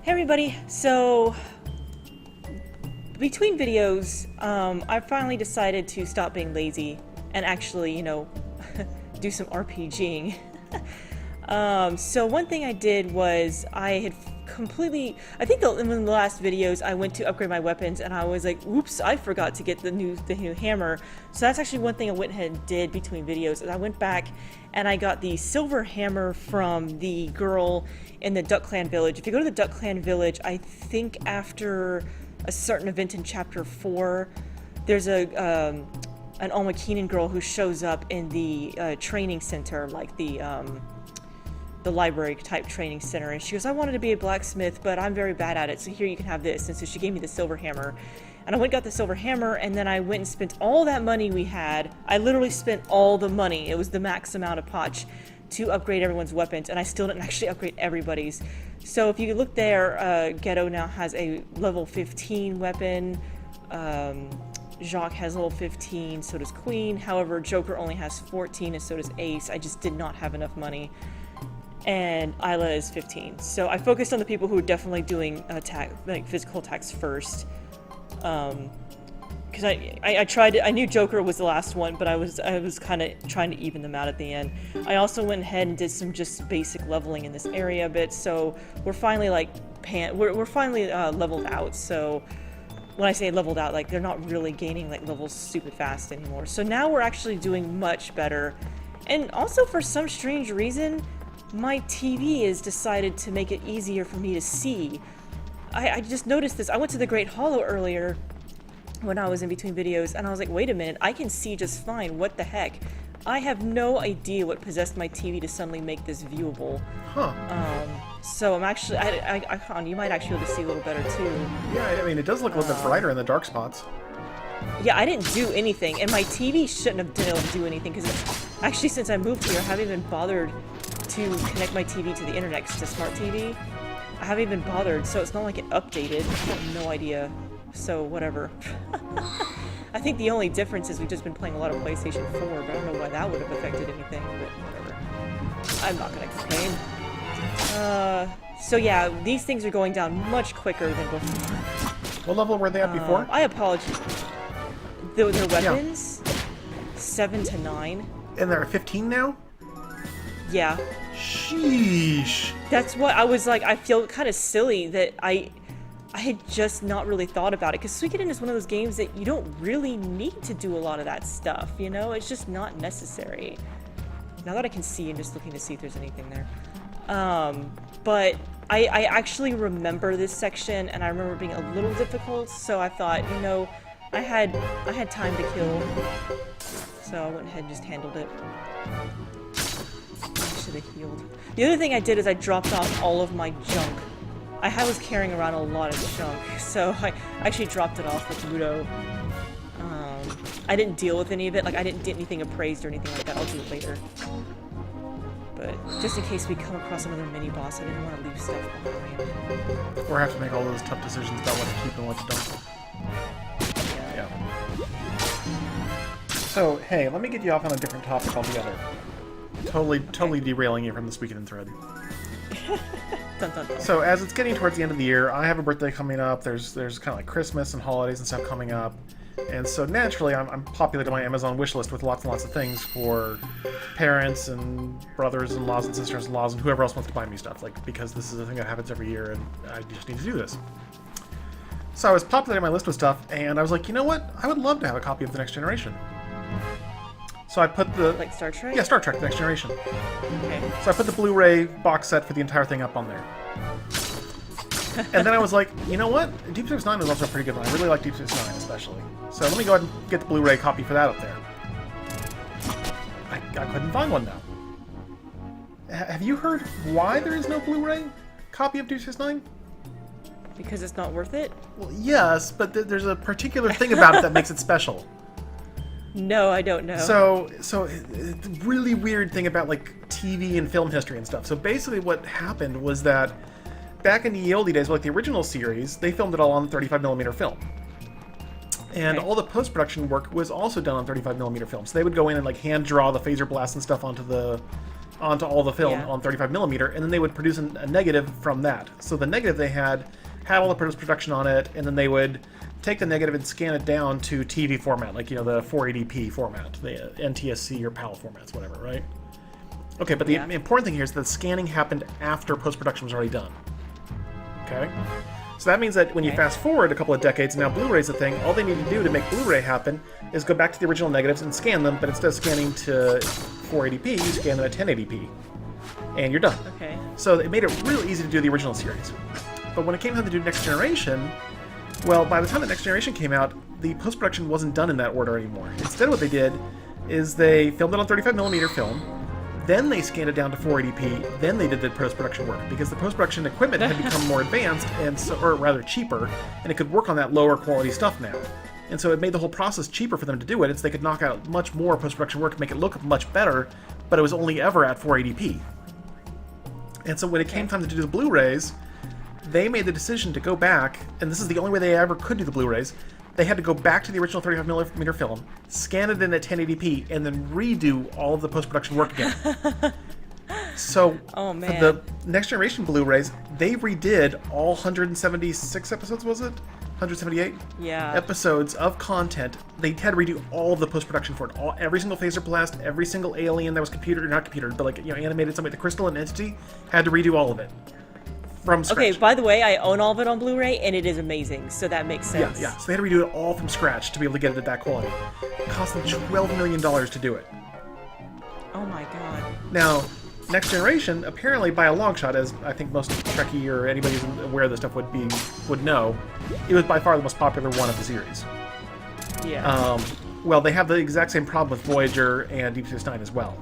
Hey everybody, so between videos, I finally decided to stop being lazy and actually, do some RPGing. So one thing I did was I had I think in one of the last videos I went to upgrade my weapons and I was like, oops, I forgot to get the new hammer. So that's actually one thing I went ahead and did between videos. And I went back and I got the silver hammer from the girl in the Duck Clan village. If you go to the Duck Clan village, I think after a certain event in chapter 4, there's an Alma Keenan girl who shows up in the training center, like the library type training center, and she goes, I wanted to be a blacksmith, but I'm very bad at it, so here you can have this. And so she gave me the silver hammer, and I went and got the silver hammer, and then I went and spent all that money we had. I literally spent all the money, it was the max amount of potch, to upgrade everyone's weapons, and I still didn't actually upgrade everybody's. So if you look there, Ghetto now has a level 15 weapon, Jacques has level 15, so does Queen. However, Joker only has 14, and so does Ace. I just did not have enough money. And Isla is 15. So I focused on the people who were definitely doing physical attacks first. Because I knew Joker was the last one, but I was kind of trying to even them out at the end. I also went ahead and did some just basic leveling in this area a bit, so we're finally we're finally leveled out. So when I say leveled out, like they're not really gaining like levels stupid fast anymore. So now we're actually doing much better. And also for some strange reason, my TV has decided to make it easier for me to see. I just noticed this. I went to the Great Hollow earlier when I was in between videos, and I was like, wait a minute, I can see just fine. What the heck? I have no idea what possessed my TV to suddenly make this viewable. Huh. So I'm actually, I found you might actually be able to see a little better too. Yeah, I mean, it does look a little bit brighter in the dark spots. Yeah, I didn't do anything, and my TV shouldn't have been able to do anything, because actually since I moved here, I haven't even bothered to connect my TV to the internet to Smart TV. I haven't even bothered, so it's not like it updated. I have no idea. So, whatever. I think the only difference is we've just been playing a lot of PlayStation 4, but I don't know why that would have affected anything, but whatever. I'm not gonna complain. So yeah, these things are going down much quicker than before. What level were they at before? I apologize. Their weapons? Yeah. 7 to 9. And they're at 15 now? Yeah. Sheesh. That's what I was like. I feel kind of silly that I had just not really thought about it, because Suikoden is one of those games that you don't really need to do a lot of that stuff, you know? It's just not necessary. Now that I can see, I'm just looking to see if there's anything there. But I actually remember this section, and I remember it being a little difficult, so I thought, I had time to kill, so I went ahead and just handled it. I should have healed. The other thing I did is I dropped off all of my junk. I was carrying around a lot of junk, so I actually dropped it off with Ludo. I didn't deal with any of it, like I didn't get anything appraised or anything like that. I'll do it later. But just in case we come across another mini-boss, I didn't want to leave stuff behind. Or have to make all those tough decisions about what to keep and what to don't. Yeah. So, hey, let me get you off on a different topic altogether. Totally derailing you from this Suikoden thread. Dun, dun, dun. So, as it's getting towards the end of the year, I have a birthday coming up. There's kind of like Christmas and holidays and stuff coming up. And so naturally, I'm populating my Amazon wish list with lots and lots of things for parents and brothers-in-laws and sisters-in-laws and whoever else wants to buy me stuff, like, because this is a thing that happens every year and I just need to do this. So I was populating my list with stuff, and I was like, you know what? I would love to have a copy of The Next Generation. So I put the... Like Star Trek? Yeah, Star Trek, The Next Generation. Okay. So I put the Blu-ray box set for the entire thing up on there. And then I was like, you know what? Deep Space Nine is also a pretty good one. I really like Deep Space Nine, especially. So let me go ahead and get the Blu-ray copy for that up there. I couldn't find one, though. Have you heard why there is no Blu-ray copy of Deep Space Nine? Because it's not worth it? Well, yes, but there's a particular thing about it that makes it special. No, I don't know. So it's a really weird thing about, like, TV and film history and stuff. So basically what happened was that back in the oldie days, like the original series, they filmed it all on 35mm film. And all the post-production work was also done on 35mm film. So they would go in and like hand draw the phaser blasts and stuff onto the onto all the film Yeah. on 35 millimeter, and then they would produce a negative from that. So the negative they had all the post-production on it, and then they would take the negative and scan it down to TV format, like, you know, the 480p format, the NTSC or PAL formats, whatever, right? Okay, but the important thing here is that the scanning happened after post-production was already done. Okay? So that means that when you fast forward a couple of decades, now Blu-ray's a thing, all they need to do to make Blu-ray happen is go back to the original negatives and scan them, but instead of scanning to 480p, you scan them at 1080p. And you're done. Okay. So it made it really easy to do the original series. But when it came time to do Next Generation, well, by the time the Next Generation came out, the post-production wasn't done in that order anymore. Instead, what they did is they filmed it on 35mm film, then they scanned it down to 480p, then they did the post-production work, because the post-production equipment had become more advanced, and so, or rather cheaper, and it could work on that lower quality stuff now. And so it made the whole process cheaper for them to do it, and so they could knock out much more post-production work, make it look much better, but it was only ever at 480p. And so when it came time to do the Blu-rays, they made the decision to go back, and this is the only way they ever could do the Blu-rays. They had to go back to the original 35mm film, scan it in at 1080p, and then redo all of the post-production work again. So, Oh, for man. the Next Generation Blu-rays, they redid all 176 episodes, was it? 178? Yeah. Episodes of content. They had to redo all of the post-production for it. Every single phaser blast, every single alien that was computered, not computered, but like, you know, animated, something like the Crystal and Entity, had to redo all of it. From scratch. Okay, by the way, I own all of it on Blu-ray, and it is amazing, so that makes sense. Yeah. So they had to redo it all from scratch to be able to get it at that quality. It cost them $12 million to do it. Oh my god. Now, Next Generation, apparently by a long shot, as I think most Trekkie or anybody who's aware of this stuff would know, it was by far the most popular one of the series. Yeah. Well, they have the exact same problem with Voyager and Deep Space Nine as well.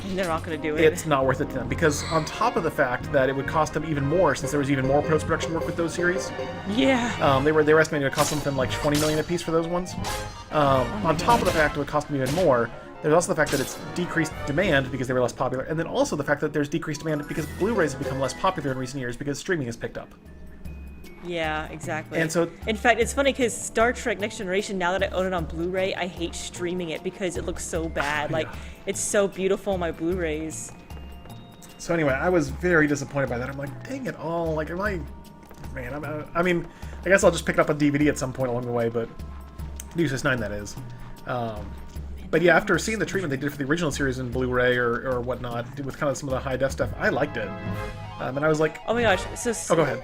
And they're not going to do it. It's not worth it to them, because on top of the fact that it would cost them even more, since there was even more post-production work with those series, Yeah. they were estimating it would cost something like $20 million a piece for those ones. On top of the fact it would cost them even more, there's also the fact that it's decreased demand because they were less popular, and then also the fact that there's decreased demand because Blu-rays have become less popular in recent years because streaming has picked up. Yeah, exactly. And so, in fact, it's funny because Star Trek Next Generation, now that I own it on Blu-ray, I hate streaming it because it looks so bad. Like, it's so beautiful on my Blu-rays. So anyway, I was very disappointed by that. I'm like, dang it all. Like, I mean, I guess I'll just pick it up on DVD at some point along the way, but Deep Space Nine, that is. But yeah, after seeing the treatment they did for the original series in Blu-ray or whatnot, with kind of some of the high-def stuff, I liked it. And I was like... Oh my gosh. So, Oh, go ahead.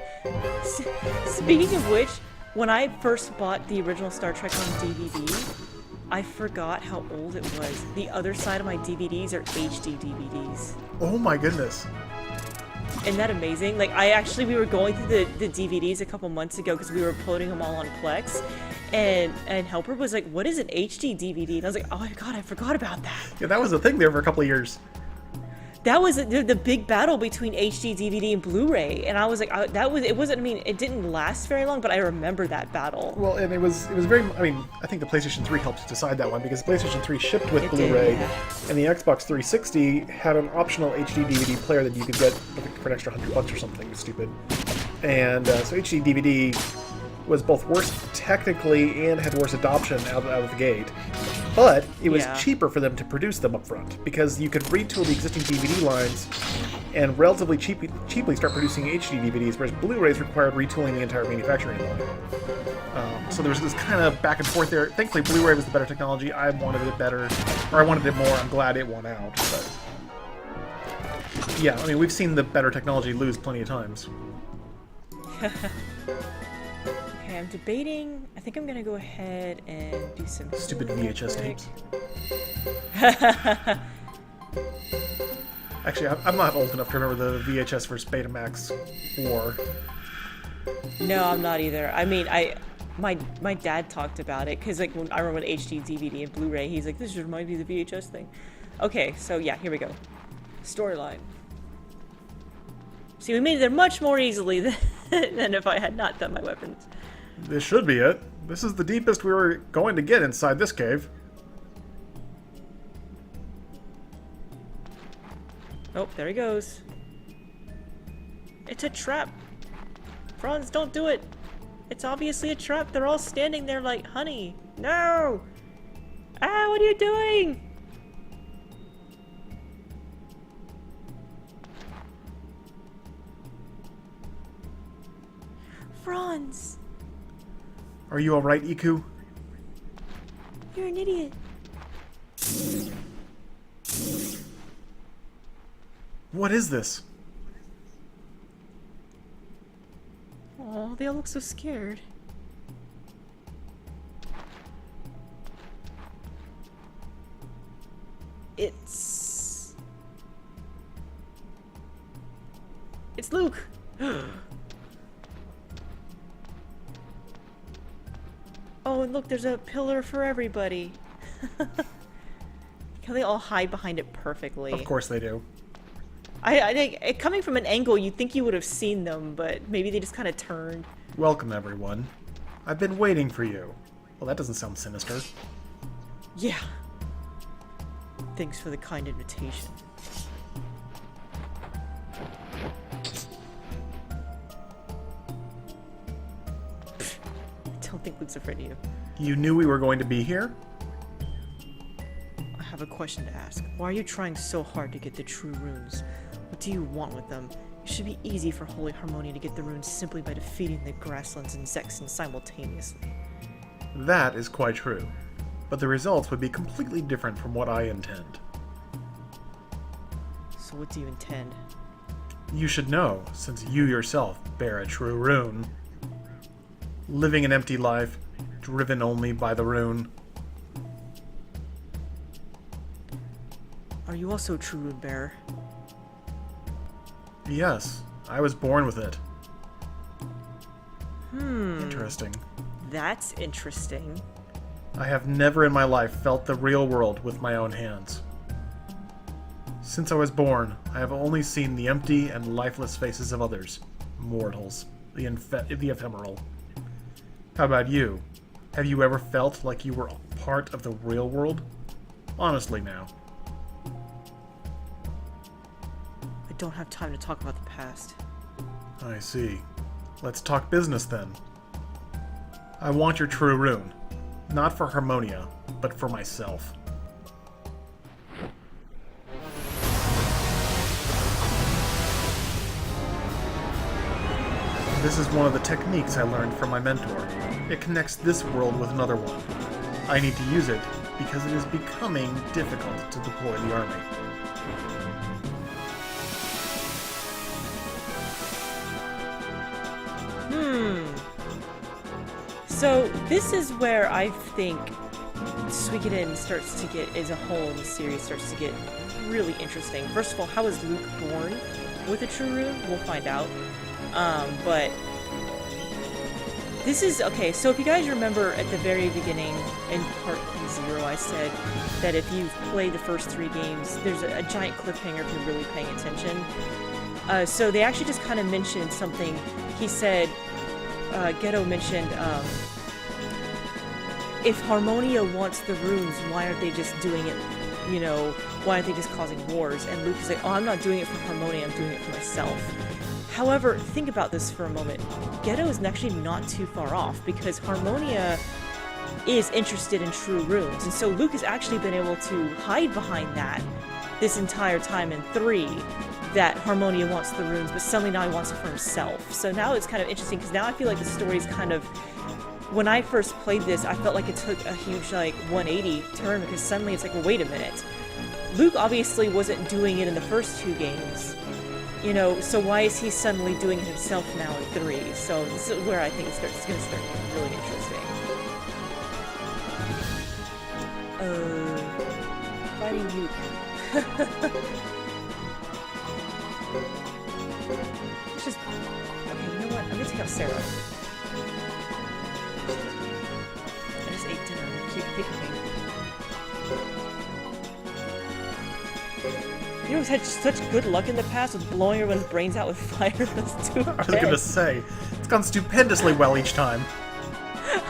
Speaking of which, when I first bought the original Star Trek on DVD, I forgot how old it was. The other side of my DVDs are HD DVDs. Oh my goodness. Isn't that amazing? Like, we were going through the DVDs a couple months ago because we were uploading them all on Plex, and Helper was like, what is an HD DVD? And I was like, oh my god, I forgot about that. Yeah, that was a thing there for a couple of years. That was the big battle between HD DVD and Blu-ray, and I was like, it didn't last very long, but I remember that battle. Well, and it was very... I mean, I think the PlayStation 3 helped decide that one, because the PlayStation 3 shipped with Blu-ray, and the Xbox 360 had an optional HD DVD player that you could get for an extra $100 or something. It was stupid. And so HD DVD was both worse technically and had worse adoption out of the gate. But it was cheaper for them to produce them up front, because you could retool the existing DVD lines and relatively cheaply start producing HD DVDs, whereas Blu-rays required retooling the entire manufacturing line. So there was this kind of back and forth there. Thankfully, Blu-ray was the better technology. I wanted it better, or I wanted it more. I'm glad it won out. But yeah, I mean, we've seen the better technology lose plenty of times. Okay, I'm debating. I think I'm gonna go ahead and do some Stupid VHS tapes. Actually, I'm not old enough to remember the VHS versus Betamax war. No, I'm not either. I mean, my dad talked about it because like when I remember when HD DVD and Blu-ray, he's like, this reminds me of the VHS thing. Okay, so yeah, here we go. Storyline. See, we made it there much more easily than if I had not done my weapons. This should be it. This is the deepest we were going to get inside this cave. Oh, there he goes. It's a trap. Franz, don't do it. It's obviously a trap. They're all standing there like, honey, no. Ah, what are you doing? Franz! Are you alright, Iku? You're an idiot. What is this? Oh, they all look so scared. It's Luke! Oh, and look, there's a pillar for everybody. Can they all hide behind it perfectly? Of course they do. I think, coming from an angle, you'd think you would have seen them, but maybe they just kind of turned. Welcome, everyone. I've been waiting for you. Well, that doesn't sound sinister. Yeah. Thanks for the kind invitation. I don't think Luke's afraid of you. You knew we were going to be here? I have a question to ask. Why are you trying so hard to get the true runes? What do you want with them? It should be easy for Holy Harmonia to get the runes simply by defeating the Grasslands and Zexen simultaneously. That is quite true. But the results would be completely different from what I intend. So what do you intend? You should know, since you yourself bear a true rune. Living an empty life, driven only by the rune. Are you also a true rune bearer? Yes, I was born with it. Interesting. That's interesting. I have never in my life felt the real world with my own hands. Since I was born, I have only seen the empty and lifeless faces of others, mortals, the ephemeral. How about you? Have you ever felt like you were part of the real world? Honestly now. I don't have time to talk about the past. I see. Let's talk business then. I want your true rune. Not for Harmonia, but for myself. This is one of the techniques I learned from my mentor. It connects this world with another one. I need to use it because it is becoming difficult to deploy the army. So this is where I think Suikoden starts to get, as a whole in the series, starts to get really interesting. First of all, how is Luke born with a true rune? We'll find out. But this is, okay, so if you guys remember at the very beginning, in part 0, I said that if you've played the first 3 games, there's a giant cliffhanger if you're really paying attention. So they actually just kind of mentioned something. He said, Ghetto mentioned, if Harmonia wants the runes, why aren't they just doing it, you know, why aren't they just causing wars? And Luke is like, oh, I'm not doing it for Harmonia, I'm doing it for myself. However, think about this for a moment. Ghetto is actually not too far off, because Harmonia is interested in true runes, and so Luke has actually been able to hide behind that this entire time in 3, that Harmonia wants the runes, but suddenly now he wants it for himself. So now it's kind of interesting, because now I feel like the story's kind of... When I first played this, I felt like it took a huge, like, 180 turn, because suddenly it's like, well, wait a minute. Luke obviously wasn't doing it in the first 2 games. You know, so why is he suddenly doing it himself now in 3? So this is where I think it's going to start getting really interesting. Fighting Luke. It's just... Okay, you know what? I'm going to take out Sarah. I just ate dinner. Keep thinking. You know who's had such good luck in the past with blowing everyone's brains out with fire? Those 2 I was gonna say, it's gone stupendously well each time.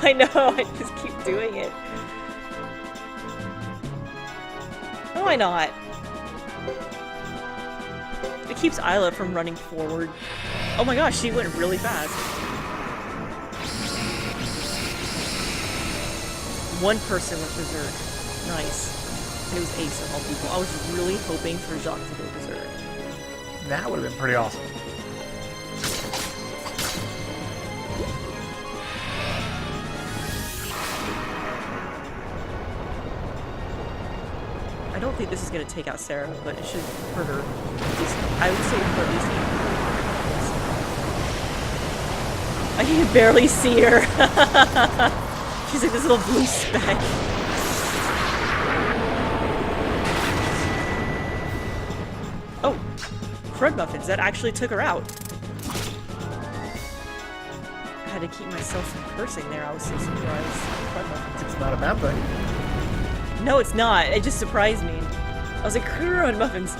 I know, I just keep doing it. No, why not? It keeps Isla from running forward. Oh my gosh, she went really fast. One person went berserk. Nice. And it was Ace of all people. I was really hoping for Jacques to go berserk. That would have been pretty awesome. think this is going to take out Sarah, but it should hurt her. At least, I would say for at least 8 I can barely see her. She's like this little blue speck. Oh, crud muffins. That actually took her out. I had to keep myself from cursing there. I was so surprised. Crud muffins. It's not a bad thing. No, it's not. It just surprised me. I was like, crud muffins.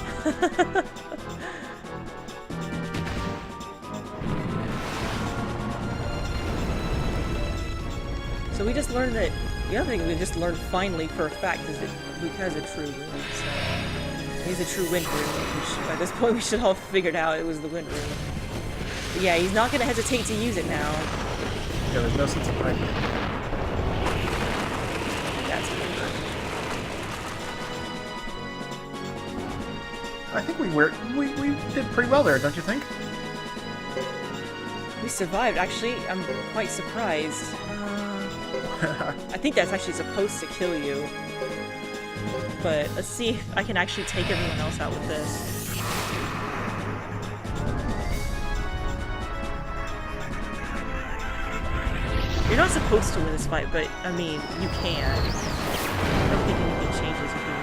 So we just learned that, the other thing we just learned finally for a fact is that Luke has a true rune, so he's a true wind rune, which by this point we should all have figured out it was the wind rune. But yeah, he's not going to hesitate to use it now. Yeah, there's no sense of hiding. That's wind rune. I think we did pretty well there, don't you think? We survived, actually. I'm quite surprised. I think that's actually supposed to kill you. But let's see if I can actually take everyone else out with this. You're not supposed to win this fight, but I mean, you can. I don't think anything changes if you win.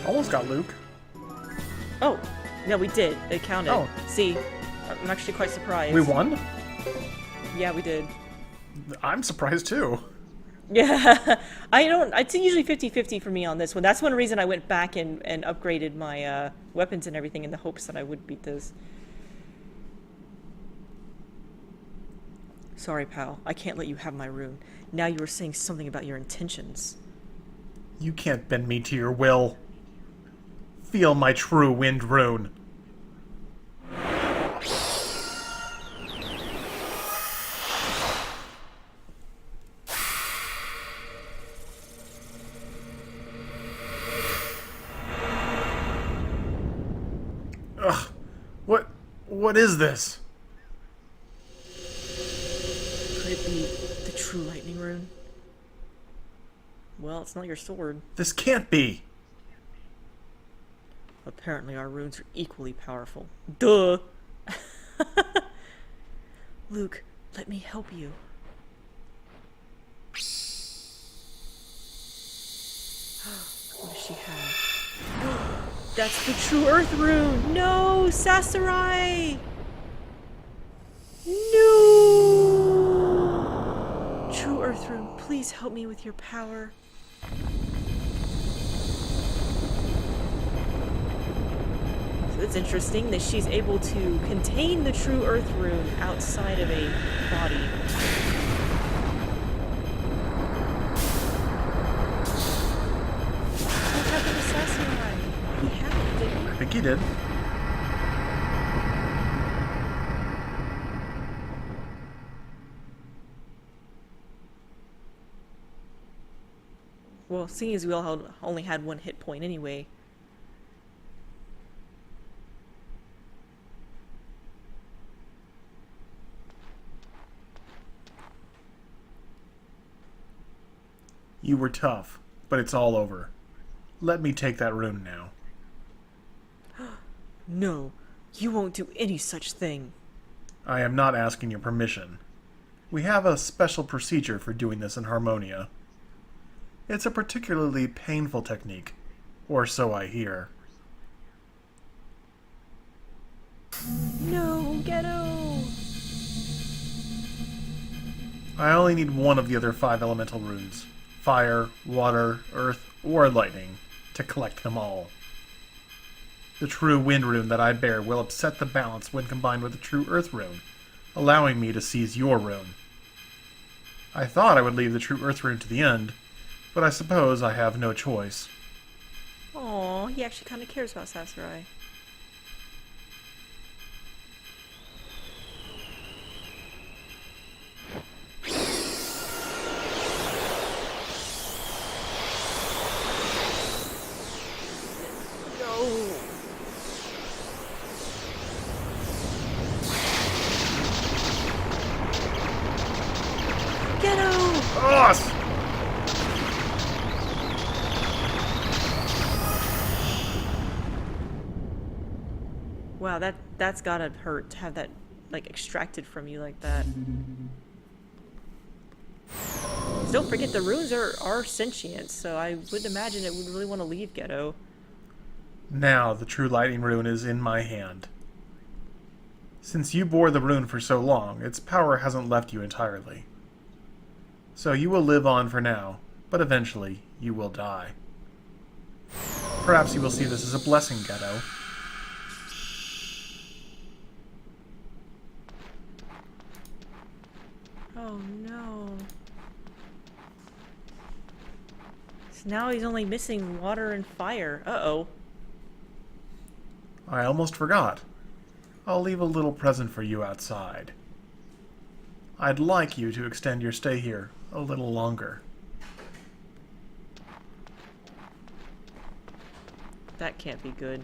Almost got Luke. Oh, no, we did. It counted. Oh. See, I'm actually quite surprised. We won? Yeah, we did. I'm surprised too. Yeah, it's usually 50-50 for me on this one. That's one reason I went back and upgraded my weapons and everything in the hopes that I would beat this. Sorry, pal. I can't let you have my rune. Now you were saying something about your intentions. You can't bend me to your will. Feel my true wind rune. Ugh. What is this? Could it be the true lightning rune? Well, it's not your sword. This can't be. Apparently our runes are equally powerful. Duh! Luke, let me help you. What does she have? That's the true earth rune! No! Sasarai! No! True earth rune, please help me with your power. So it's interesting that she's able to contain the true earth rune outside of a body. What happened to Sasarai? He had it, didn't he? I think he did. Well, seeing as we all only had one hit point anyway. You were tough, but it's all over. Let me take that rune now. No, you won't do any such thing. I am not asking your permission. We have a special procedure for doing this in Harmonia. It's a particularly painful technique, or so I hear. No, Ghetto! I only need one of the other 5 elemental runes. Fire, water, earth, or lightning, to collect them all. The true wind rune that I bear will upset the balance when combined with the true earth rune, allowing me to seize your rune. I thought I would leave the true earth rune to the end, but I suppose I have no choice. Aw, he actually kind of cares about Sasarai. Us! Wow, that's gotta hurt to have that, like, extracted from you like that. Don't forget the runes are sentient, so I would imagine it would really want to leave Ghetto. Now the true lightning rune is in my hand. Since you bore the rune for so long, its power hasn't left you entirely. So you will live on for now, but eventually you will die. Perhaps you will see this as a blessing, Ghetto. Oh no. So now he's only missing water and fire. Uh-oh. I almost forgot. I'll leave a little present for you outside. I'd like you to extend your stay here a little longer. That can't be good.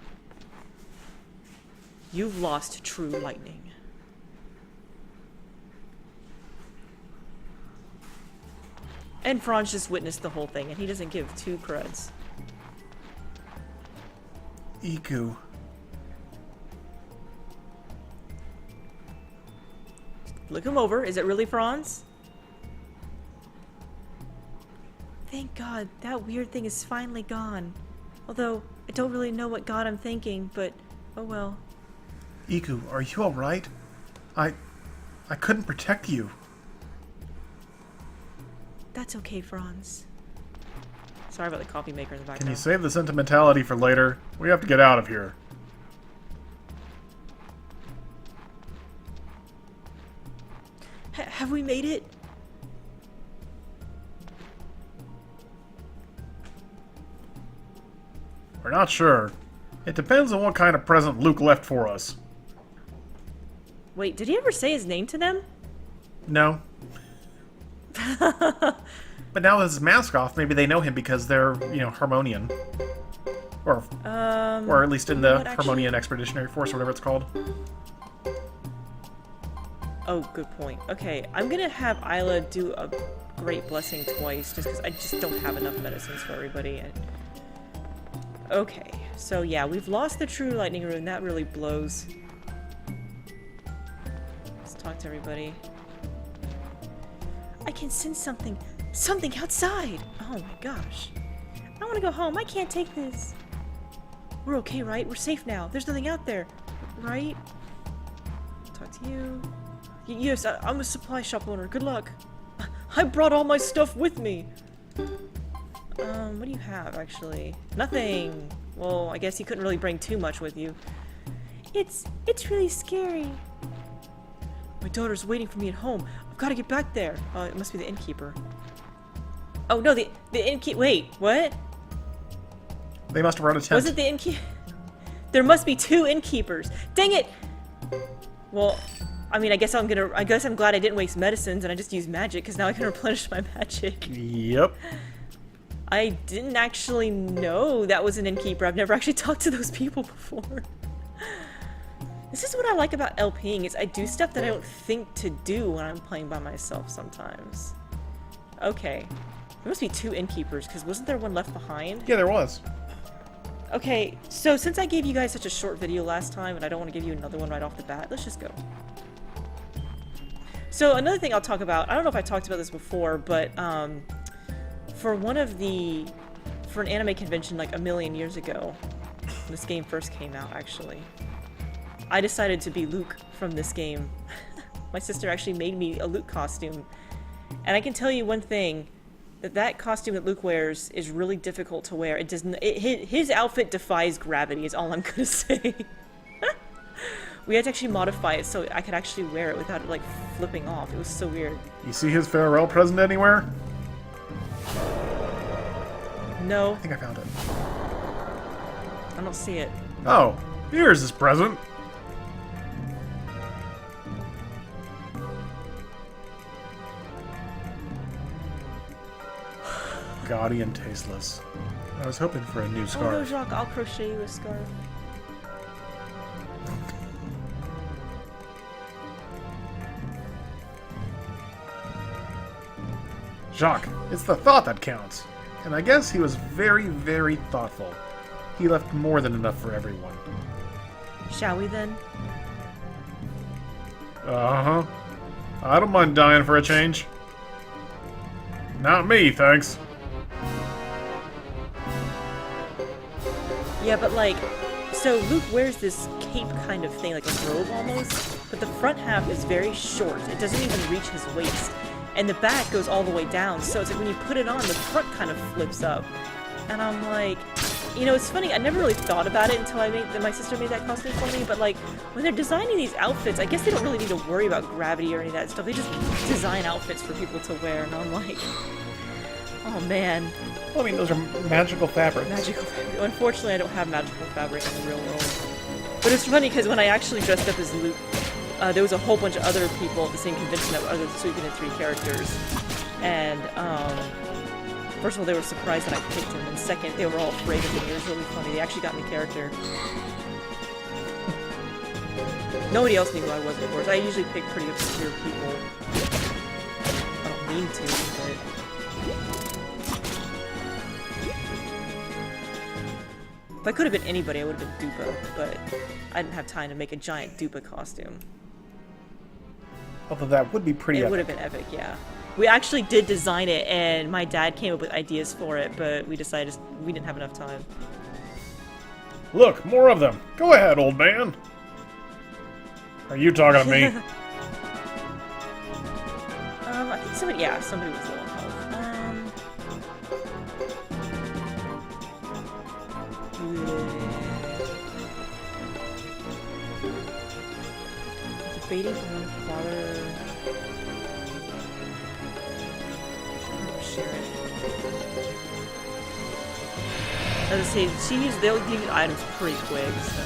You've lost true lightning. And Franz just witnessed the whole thing, and he doesn't give two cruds. Iku. Look him over. Is it really Franz? Thank God, that weird thing is finally gone. Although, I don't really know what God I'm thinking, but oh well. Iku, are you alright? I couldn't protect you. That's okay, Franz. Sorry about the coffee maker in the background. Can you save the sentimentality for later? We have to get out of here. Have we made it? We're not sure. It depends on what kind of present Luke left for us. Wait, did he ever say his name to them? No. But now with his mask off, maybe they know him because they're, Harmonian. Or at least in the Harmonian Expeditionary Force or whatever it's called. Oh, good point. Okay, I'm gonna have Isla do a great blessing twice, just because I just don't have enough medicines for everybody. Okay, so yeah, we've lost the true lightning rune. That really blows. Let's talk to everybody. I can sense something. Something outside! Oh my gosh. I want to go home. I can't take this. We're okay, right? We're safe now. There's nothing out there. Right? Talk to you. Yes, I'm a supply shop owner. Good luck. I brought all my stuff with me. What do you have, actually? Nothing. Well, I guess you couldn't really bring too much with you. It's really scary. My daughter's waiting for me at home. I've got to get back there. It must be the innkeeper. Oh, no, the innkeeper. Wait, what? They must have brought a tent. Was it the innkeeper? There must be two innkeepers. Dang it! Well, I mean, I guess I'm glad I didn't waste medicines and I just used magic, because now I can replenish my magic. Yep. I didn't actually know that was an innkeeper. I've never actually talked to those people before. This is what I like about LPing, is I do stuff that I don't think to do when I'm playing by myself sometimes. Okay. There must be two innkeepers, because wasn't there one left behind? Yeah, there was. Okay, so since I gave you guys such a short video last time, and I don't want to give you another one right off the bat, let's just go. So another thing I'll talk about, I don't know if I talked about this before, but for an anime convention like a million years ago, when this game first came out actually, I decided to be Luke from this game. My sister actually made me a Luke costume, and I can tell you one thing, that costume that Luke wears is really difficult to wear. His outfit defies gravity is all I'm gonna say. We had to actually modify it so I could actually wear it without it like flipping off. It was so weird. You see his farewell present anywhere? No. I think I found it. I don't see it. Oh, here's his present. Gaudy and tasteless. I was hoping for a new Oh no, scarf. Jacques, I'll crochet you a scarf. Jacques, it's the thought that counts. And I guess he was very, very thoughtful. He left more than enough for everyone. Shall we then? Uh-huh. I don't mind dying for a change. Not me, thanks. Yeah, but like, so Luke wears this cape kind of thing, like a robe almost, but the front half is very short. It doesn't even reach his waist. And the back goes all the way down, so it's like when you put it on, the front kind of flips up. And I'm like, you know, it's funny, I never really thought about it until my sister made that costume for me, but like, when they're designing these outfits, I guess they don't really need to worry about gravity or any of that stuff. They just design outfits for people to wear, and I'm like, oh man. Well, I mean, those are magical fabrics. Magical fabric. Unfortunately, I don't have magical fabric in the real world. But it's funny, because when I actually dressed up as Luke, there was a whole bunch of other people at the same convention that were other Suikoden 3 characters. And, first of all, they were surprised that I picked him, and second, they were all afraid of me. It was really funny. They actually got me character. Nobody else knew who I was, of course. I usually pick pretty obscure people. I don't mean to, but... If I could have been anybody, I would have been Dupa, but I didn't have time to make a giant Dupa costume. Although that would be pretty epic. It would have been epic, yeah. We actually did design it, and my dad came up with ideas for it, but we decided we didn't have enough time. Look, more of them. Go ahead, old man. Are you talking to me? I think somebody was low on health. Debating from one father. Share it. As I say, they'll give you items pretty quick, so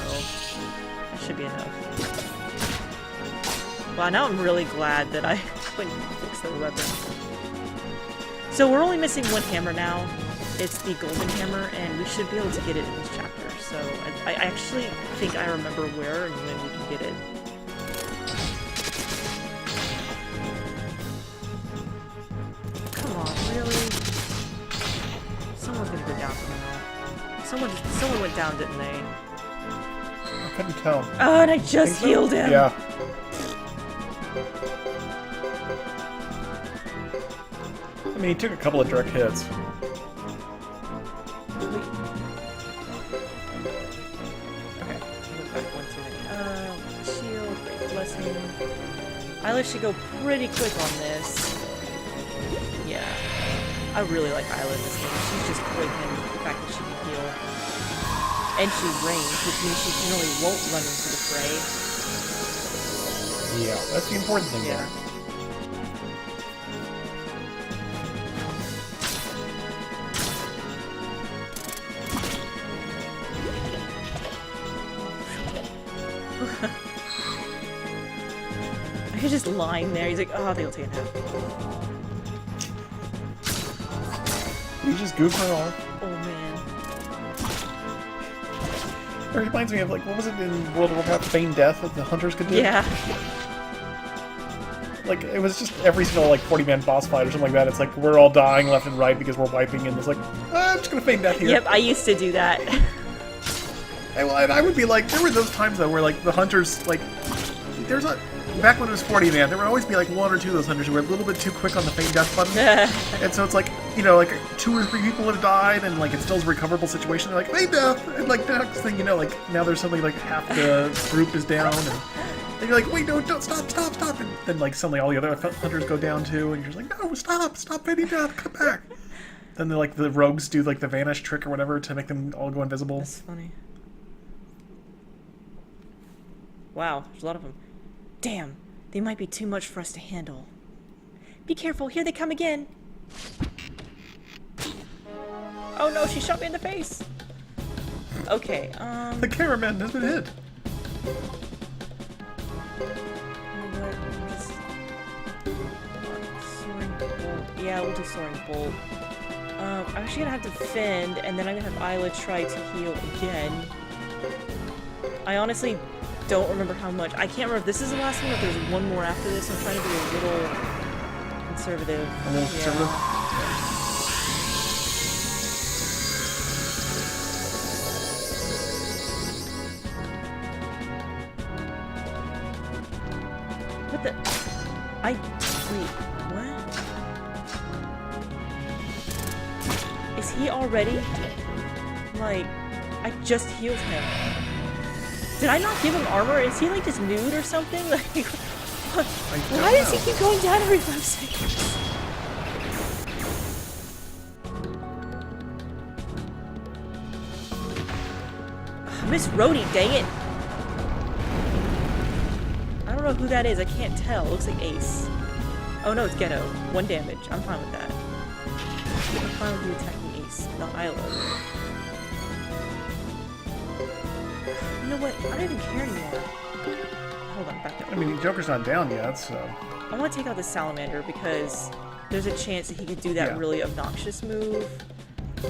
that should be enough. Wow, now I'm really glad that I couldn't fix the weapons. So we're only missing one hammer now. It's the golden hammer, and we should be able to get it in this chapter. So I actually think I remember where and when we can get it. Come on, really? Someone's gonna go down from that. Someone went down, didn't they? I couldn't tell. Oh, and I just healed him! Yeah. I mean, he took a couple of direct hits. Okay, move back one too many. Shield, great blessing. Isla should go pretty quick on this. Yeah. I really like Isla in this game. She's just quick, and the fact that she can heal. And she range, which means she generally won't run into the fray. Yeah, that's the important thing Yeah. there. He's just lying there. He's like, oh, they'll take a nap. He's just goofing her off. Oh, man. It reminds me of, like, what was it in World of Warcraft? Feign Death that the hunters could do? Yeah. Like, it was just every single, like, 40-man boss fight or something like that. It's like, we're all dying left and right because we're wiping, and it's like, I'm just gonna feign death here. Yep, I used to do that. And I would be like, there were those times, though, where, like, the hunters, like, there's a... Back when it was 40-man, there would always be, like, one or two of those hunters who were a little bit too quick on the feign death button. And so it's like, you know, like, 2 or 3 people have died, and, like, it's still a recoverable situation. They're like, feign death! And, like, the next thing you know, like, now there's suddenly, like, half the group is down, and you're like, wait, no, don't, stop! And then, like, suddenly all the other hunters go down, too, and you're just like, no, stop feigning death, come back! Then, like, the rogues do, like, the vanish trick or whatever to make them all go invisible. That's funny. Wow, there's a lot of them. Damn, they might be too much for us to handle. Be careful, here they come again! Oh no, she shot me in the face! Okay, The cameraman has been hit! Soaring Bolt. Yeah, we'll do Soaring Bolt. I'm actually gonna have to defend, and then I'm gonna have Isla try to heal again. I honestly don't remember how much. I can't remember if this is the last one or if there's one more after this. I'm trying to be a little conservative. A little conservative? What the? Wait, what? Is he already? Like, I just healed him. Did I not give him armor? Is he like just nude or something? Like, why does he keep going down every 5 seconds? Miss Rhodey, dang it! I don't know who that is. I can't tell. It looks like Ace. Oh no, it's Ghetto. 1 damage. I'm fine with that. I'm fine with you attacking Ace, not Isla. You know what? I don't even care anymore. Hold on, back up. I mean, Joker's not down yet, so... I want to take out the Salamander because there's a chance that he could do that really obnoxious move.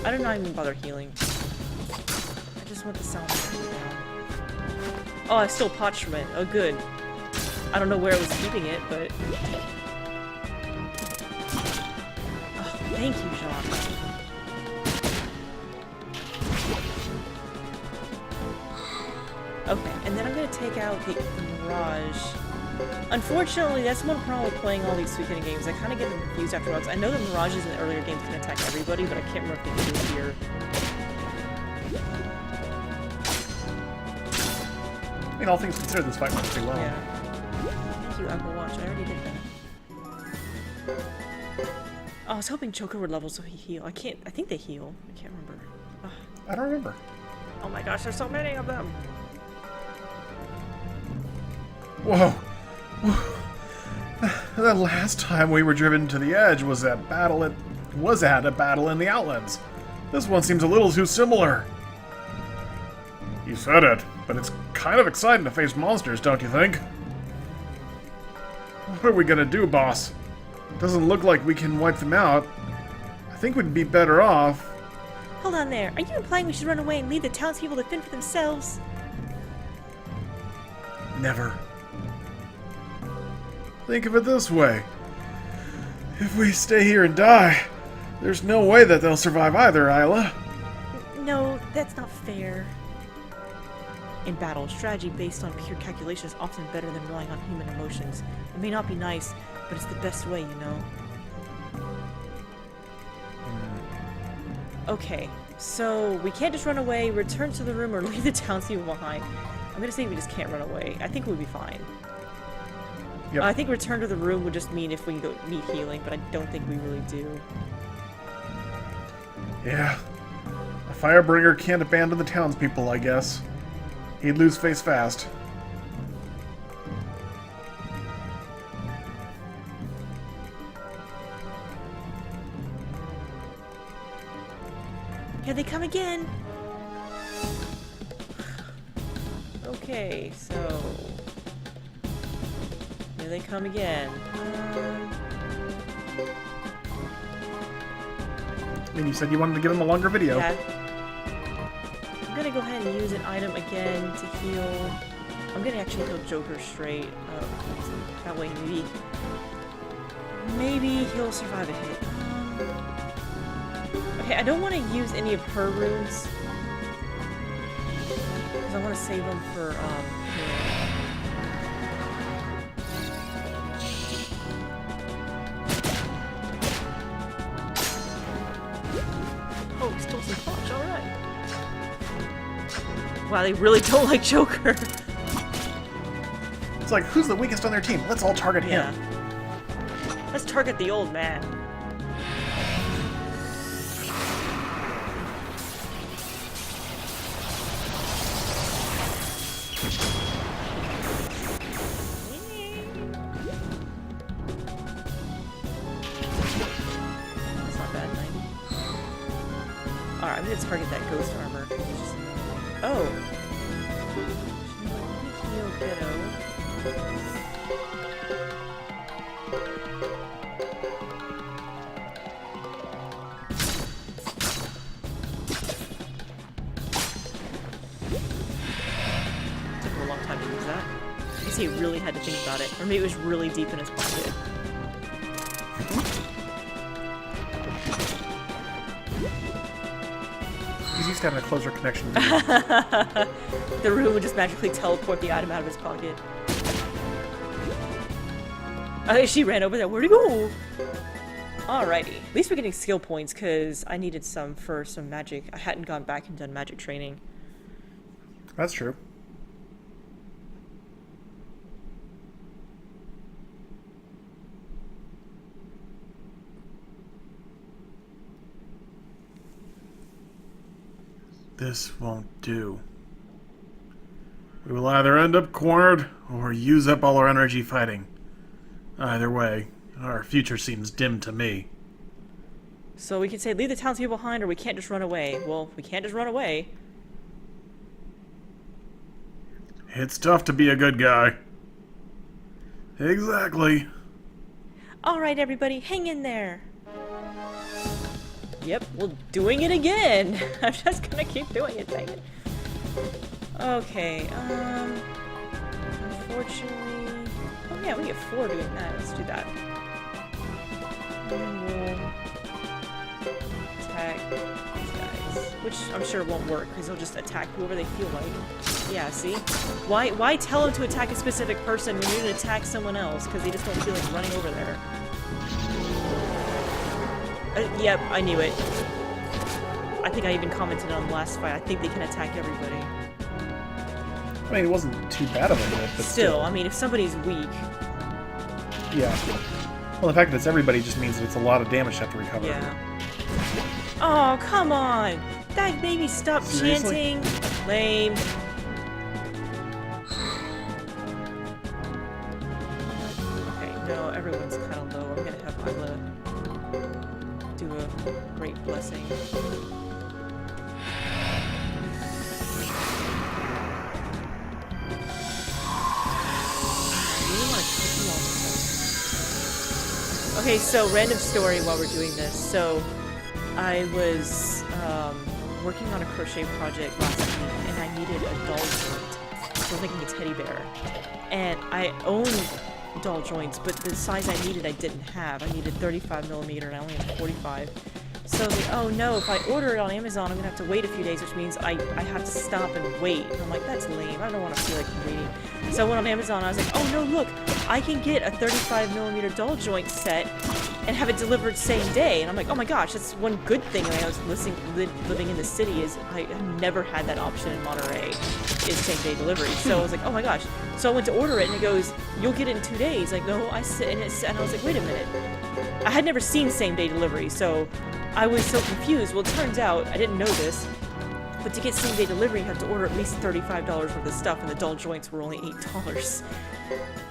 I don't even bother healing. I just want the Salamander to go down. Oh, I stole Parchment. Oh, good. I don't know where I was keeping it, but... Oh, thank you, Jacques. Okay, and then I'm gonna take out the Mirage. Unfortunately, that's one problem with playing all these Suikoden games. I kind of get them confused after a while. I know the Mirages in the earlier games can attack everybody, but I can't remember if they can do it here. I mean, all things considered, this fight went pretty well. Yeah. Thank you, Apple Watch. I already did that. Oh, I was hoping Joker would level so he heal. I think they heal. I can't remember. Ugh. I don't remember. Oh my gosh, there's so many of them. Whoa. The last time we were driven to the edge was at a battle in the Outlands. This one seems a little too similar. You said it, but it's kind of exciting to face monsters, don't you think? What are we gonna do, boss? Doesn't look like we can wipe them out. I think we'd be better off. Hold on there. Are you implying we should run away and leave the townspeople to fend for themselves? Never. Think of it this way. If we stay here and die, there's no way that they'll survive either, Isla. No, that's not fair. In battle, strategy based on pure calculation is often better than relying on human emotions. It may not be nice, but it's the best way, you know. Okay, so we can't just run away, return to the room, or leave the townspeople behind. I'm gonna say we just can't run away. I think we'll be fine. Yep. I think return to the room would just mean if we can go meet healing, but I don't think we really do. Yeah. A Firebringer can't abandon the townspeople, I guess. He'd lose face fast. Here they come again! Okay, so... Here they come again. I mean, you said you wanted to give him a longer video. Yeah. I'm gonna go ahead and use an item again to heal. I'm gonna actually heal Joker straight. That way maybe he'll survive a hit. Okay, I don't want to use any of her runes. Because I want to save them for, Oh, we stole some fudge, alright. Wow, they really don't like Joker. It's like, who's the weakest on their team? Let's all target him. Let's target the old man. That's not bad, 90. Alright, I'm gonna target that ghost armor. Oh! Let me heal Ghetto. Took him a long time to use that. I guess he really had to think about it. Or maybe it was really deep in his pocket. He's used to having a closer connection to you. The room would just magically teleport the item out of his pocket. She ran over there. Where'd he go? Alrighty. At least we're getting skill points, because I needed some for some magic. I hadn't gone back and done magic training. That's true. This won't do. We will either end up cornered or use up all our energy fighting. Either way, our future seems dim to me. So we can say leave the townspeople behind, or we can't just run away. Well, we can't just run away. It's tough to be a good guy. Exactly. Alright, everybody, hang in there. Yep, well, doing it again. I'm just gonna keep doing it, dang it. Okay, unfortunately... Oh yeah, we get 4 doing that. Let's do that. And we'll attack these guys. Which I'm sure won't work, because they'll just attack whoever they feel like. Yeah, see? Why tell them to attack a specific person when you're gonna attack someone else, because they just don't feel like running over there? Yep, I knew it. I think I even commented on the last fight. I think they can attack everybody. I mean, it wasn't too bad of a hit, but Still, I mean, if somebody's weak... Yeah. Well, the fact that it's everybody just means that it's a lot of damage to have to recover. Yeah. Oh, come on! That made me stop Seriously? chanting. Lame. Okay, no, everyone's kind of low. I'm gonna have Isla do a great blessing. Okay, so random story while we're doing this. So, I was working on a crochet project last week, and I needed a doll joint. So I'm making a teddy bear. And I own doll joints, but the size I needed I didn't have. I needed 35mm, and I only had 45. So I was like, oh no, if I order it on Amazon, I'm gonna have to wait a few days, which means I have to stop and wait. And I'm like, that's lame. I don't want to feel like waiting. So I went on Amazon, and I was like, oh no, look, I can get a 35mm doll joint set and have it delivered same day. And I'm like, oh my gosh, that's one good thing when I was living in the city is I have never had that option in Monterey, is same day delivery. So I was like, oh my gosh. So I went to order it, and it goes, you'll get it in 2 days. Like, no, and I was like, wait a minute. I had never seen same day delivery, so I was so confused. Well, it turns out, I didn't know this, but to get same day delivery, you have to order at least $35 worth of stuff, and the doll joints were only $8.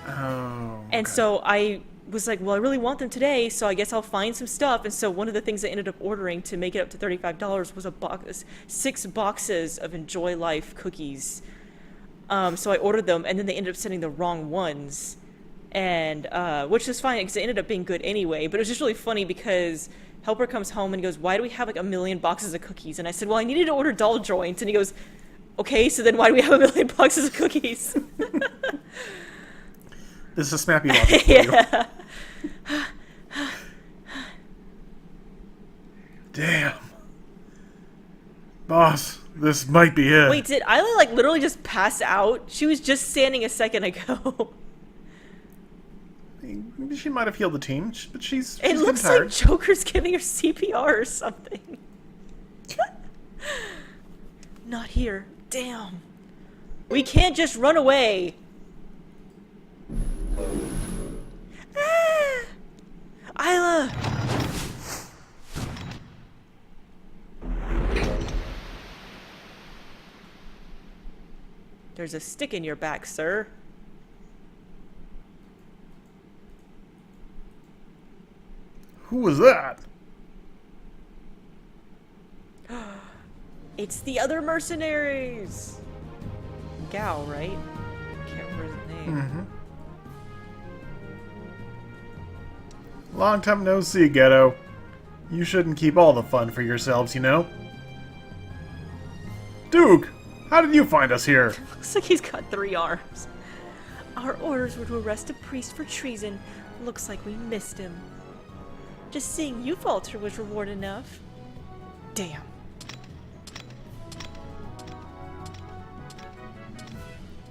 Oh. And so I was like, well, I really want them today, so I guess I'll find some stuff. And so one of the things I ended up ordering to make it up to $35 was 6 boxes of Enjoy Life cookies. So I ordered them, and then they ended up sending the wrong ones, and which is fine because they ended up being good anyway. But it was just really funny because Helper comes home and he goes, why do we have like 1 million boxes of cookies? And I said, well, I needed to order doll joints. And he goes, okay, so then why do we have 1 million boxes of cookies? This is a Smappy logic for yeah. you. Damn. Boss, this might be it. Wait, did Isla like literally just pass out? She was just standing a second ago. Maybe she might have healed the team, but she's It looks tired. like Joker's giving her CPR or something. Not here. Damn. We can't just run away. Ah! Isla! There's a stick in your back, sir. Who was that? It's the other mercenaries! Gao, right? Can't remember his name. Mm-hmm. Long time no see, Ghetto. You shouldn't keep all the fun for yourselves, you know? Duke! How did you find us here? Looks like he's got 3 arms. Our orders were to arrest a priest for treason. Looks like we missed him. Just seeing you falter was reward enough. Damn.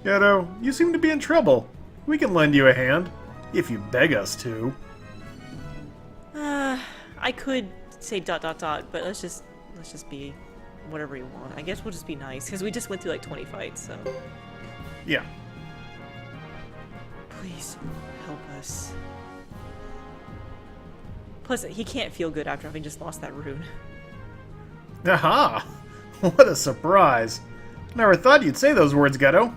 Ghetto, you seem to be in trouble. We can lend you a hand, if you beg us to. I could say ... but let's just be whatever you want. I guess we'll just be nice, because we just went through like 20 fights, so... Yeah. Please, help us. Plus, he can't feel good after having just lost that rune. Aha! What a surprise. Never thought you'd say those words, Ghetto.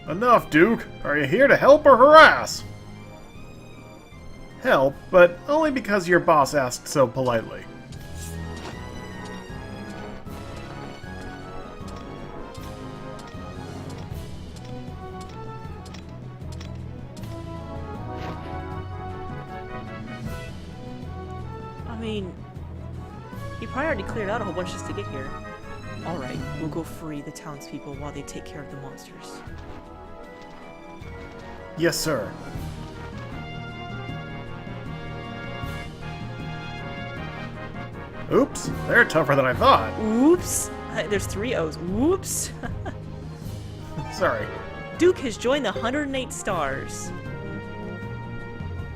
Enough, Duke. Are you here to help or harass? Help, but only because your boss asked so politely. I mean, he probably already cleared out a whole bunch just to get here. Alright, we'll go free the townspeople while they take care of the monsters. Yes, sir. Oops, they're tougher than I thought. Oops! There's 3 O's. Whoops! Sorry. Duke has joined the 108 stars.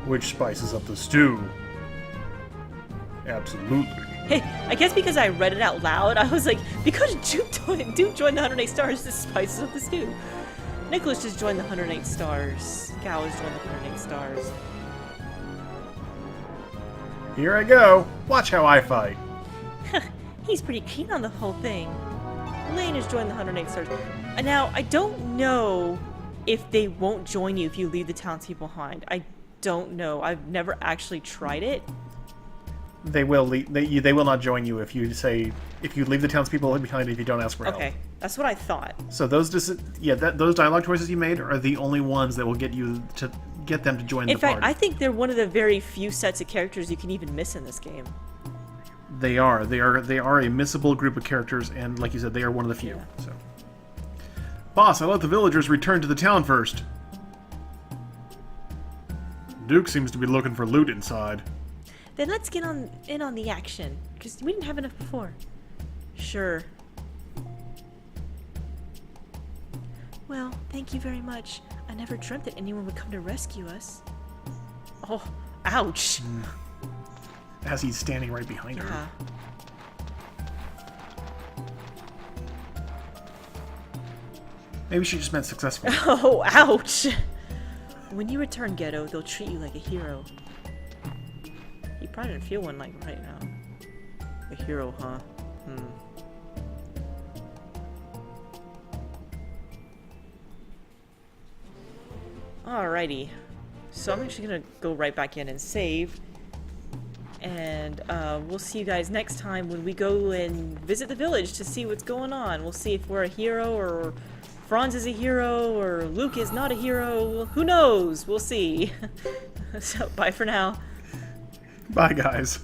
Which spices up the stew? Absolutely. Hey, I guess because I read it out loud, I was like, because Duke joined the 108 stars, this spices up the stew. Nicholas just joined the 108 stars. Gao has joined the 108 stars. Here I go. Watch how I fight. He's pretty keen on the whole thing. Lane has joined the 108 stars. Now, I don't know if they won't join you if you leave the townspeople behind. I don't know. I've never actually tried it. They will they will not join you if you leave the townspeople behind if you don't ask for help. Okay, that's what I thought. So those dialogue choices you made are the only ones that will get them to join the party. In fact, I think they're one of the very few sets of characters you can even miss in this game. They are a missable group of characters, and like you said, they are one of the few. Yeah. So, boss, I let the villagers return to the town first. Duke seems to be looking for loot inside. Then let's get in on the action, because we didn't have enough before. Sure. Well, thank you very much. I never dreamt that anyone would come to rescue us. Oh, ouch! As he's standing right behind her. Yeah. Maybe she just meant successful. Oh, ouch! When you return, Ghetto, they'll treat you like a hero. You probably didn't feel one like right now. A hero, huh? Alrighty. So I'm actually gonna go right back in and save. And we'll see you guys next time when we go and visit the village to see what's going on. We'll see if we're a hero, or Franz is a hero, or Luke is not a hero. Who knows? We'll see. So, bye for now. Bye, guys.